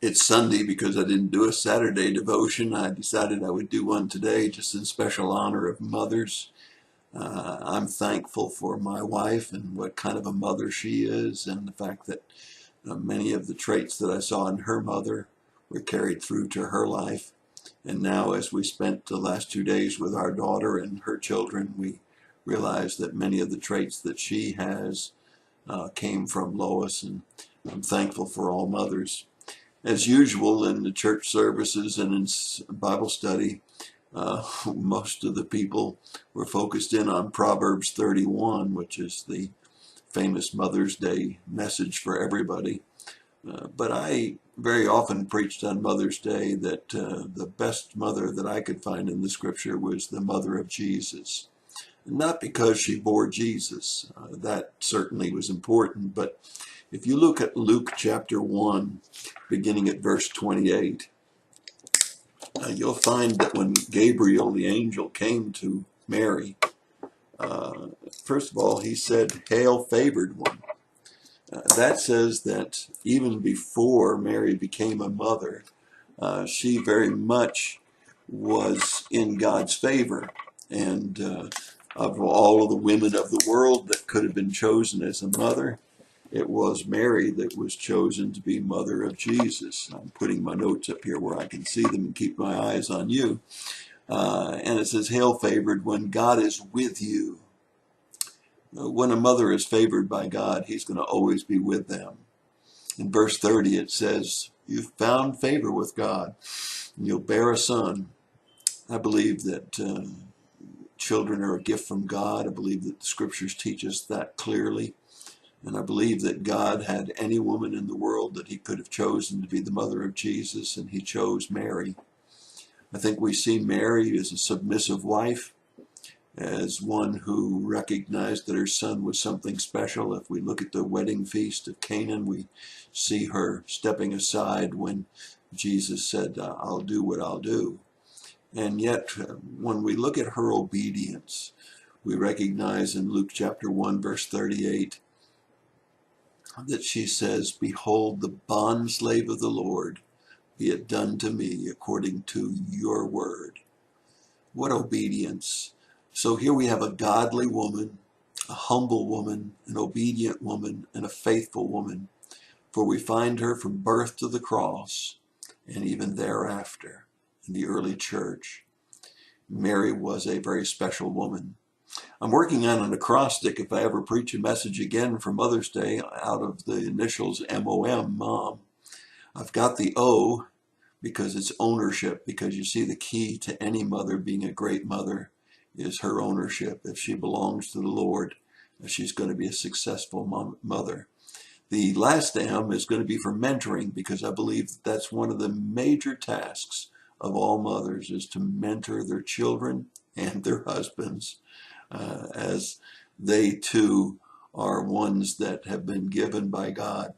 It's Sunday because I didn't do a Saturday devotion. I decided I would do one today just in special honor of mothers. I'm thankful for my wife and what kind of a mother she is, and the fact that many of the traits that I saw in her mother were carried through to her life. And now, as we spent the last 2 days with our daughter and her children, we realized that many of the traits that she has came from Lois, and I'm thankful for all mothers. As usual in the church services and in Bible study, most of the people were focused in on Proverbs 31, which is the famous Mother's Day message for everybody. But I very often preached on Mother's Day that the best mother that I could find in the scripture was the mother of Jesus. Not because she bore Jesus, that certainly was important, but if you look at Luke chapter 1, beginning at verse 28, you'll find that when Gabriel, the angel, came to Mary, first of all, he said, "Hail, favored one." That says that even before Mary became a mother, she very much was in God's favor. And of all of the women of the world that could have been chosen as a mother, it was Mary that was chosen to be mother of Jesus. I'm putting my notes up here where I can see them and keep my eyes on you. And it says, "Hail, favored one, God is with you." When a mother is favored by God, he's going to always be with them. In verse 30, it says, "You've found favor with God, and you'll bear a son." I believe that children are a gift from God. I believe that the scriptures teach us that clearly. And I believe that God had any woman in the world that he could have chosen to be the mother of Jesus, and he chose Mary. I think we see Mary as a submissive wife, as one who recognized that her son was something special. If we look at the wedding feast of Canaan, we see her stepping aside when Jesus said, "I'll do what I'll do." And yet, when we look at her obedience, we recognize in Luke chapter 1, verse 38, that she says, "Behold, the bondslave of the Lord, be it done to me according to your word." What obedience. So here we have a godly woman, a humble woman, an obedient woman, and a faithful woman. For we find her from birth to the cross, and even thereafter in the early church. Mary was a very special woman. I'm working on an acrostic if I ever preach a message again for Mother's Day out of the initials MOM, Mom. I've got the O because it's ownership, because you see the key to any mother being a great mother is her ownership. If she belongs to the Lord, she's going to be a successful mother. The last M is going to be for mentoring, because I believe that's one of the major tasks of all mothers, is to mentor their children and their husbands, as they too are ones that have been given by God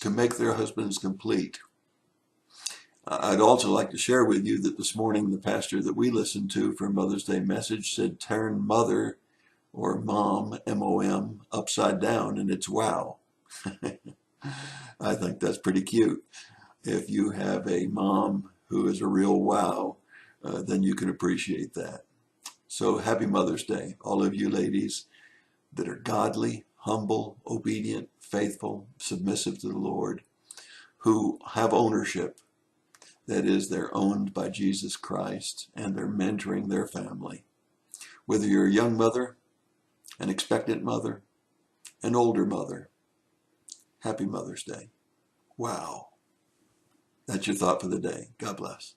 to make their husbands complete. I'd also like to share with you that this morning the pastor that we listened to for Mother's Day message said, "Turn mother," or mom, M-O-M, upside down, and it's wow. I think that's pretty cute. If you have a mom who is a real wow, then you can appreciate that. So happy Mother's Day, all of you ladies that are godly, humble, obedient, faithful, submissive to the Lord, who have ownership. That is, they're owned by Jesus Christ, and they're mentoring their family. Whether you're a young mother, an expectant mother, an older mother, happy Mother's Day. Wow. That's your thought for the day. God bless.